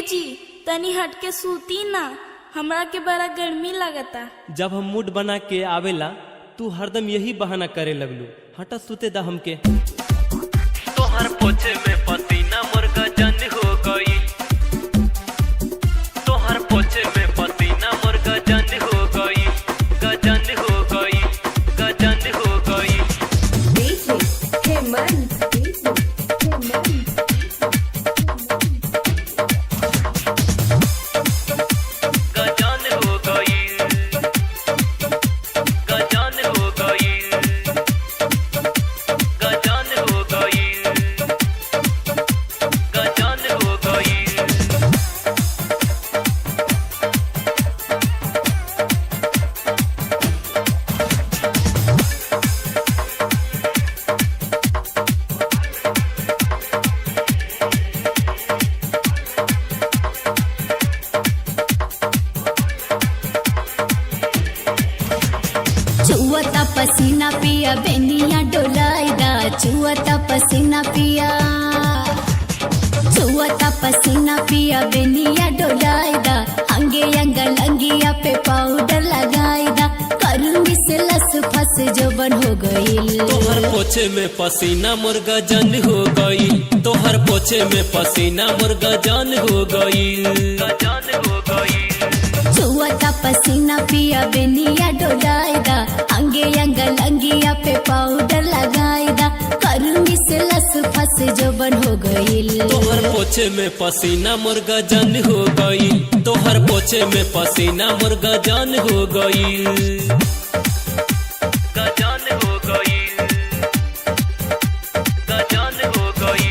जी तनी हट के सूती ना, हमरा के बड़ा गर्मी लगता। जब हम मूड बना के आवेला तू हरदम यही बहाना करे लगलू। हटा सूते दा हमके। तोहर पोछे में पसीना मोर गजन हो गई। तोहर पोछे में पसीना मोर गजन हो गई। गजन हो गई, गजन हो गई। चुअता पसीना पिया बेनिया डोलाइदा। चुअता पसीना पिया, चुअता पसीना पिया बेनिया डोलाइदा। अंगे अंगल अंगिया पे पाउडर लगाइदा। करूंगी से लस फस जोबन हो गई। तोहर पोछे में पसीना मोर गजन हो गई। तोहर पोछे में पसीना मोर गजन हो गई। गजन हो गई। चुअता पसीना पिया बेनिया डोलाइदा। अंगे अंगल अंगिया पे पाउडर लगाइदा। करूंगी से लस फस जोबन हो गई। तोहर पोछे में पसीना मोर गजन हो गई। तोहर पोछे में पसीना मोर गजन हो गई। गजन हो गई। गजन हो गई।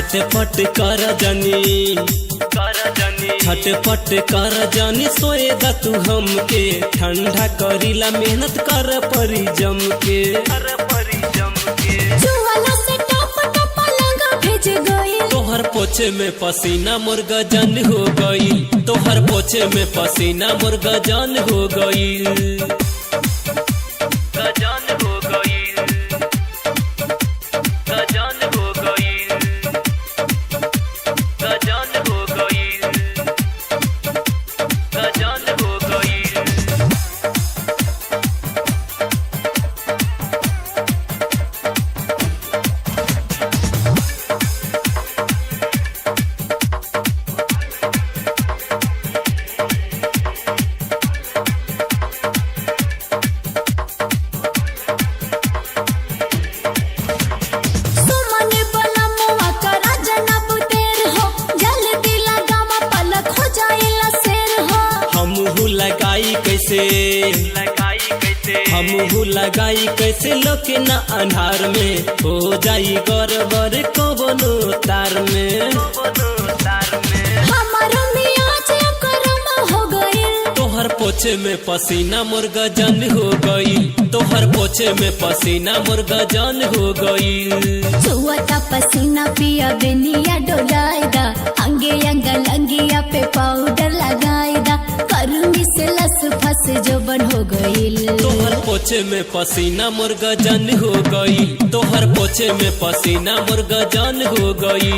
छटपट कर जानी, छटपट कर जानी। सोएदा तू हमके ठंडा करीला। मेहनत कर परी जम के। तोहर पोछे में पसीना मोर गजन हो गई। तोहर पोछे में पसीना मोर गजन हो गई। गजन हो गई। गजन हो गई। गजन हो गई। गजन हो गई। हमहू लगाई कैसे लोके ना अन्हार में। हो जाई गड़बड़ कवनो तार में। हमारो मियाज करम हो गई। तोहर पोछे में पसीना मोर गजन हो गई। तोहर पोछे में पसीना मोर गजन हो गई। चुअता पसीना पिया बेनिया डोलाइदा। अंगे अंगल अंगिया पे पाउडर लगाइदा। करूंगी से लस फस जोबन हो गई। तोहर पोछे में पसीना मोर गजन हो गई। तोहर पोछे में पसीना मोर गजन हो गई।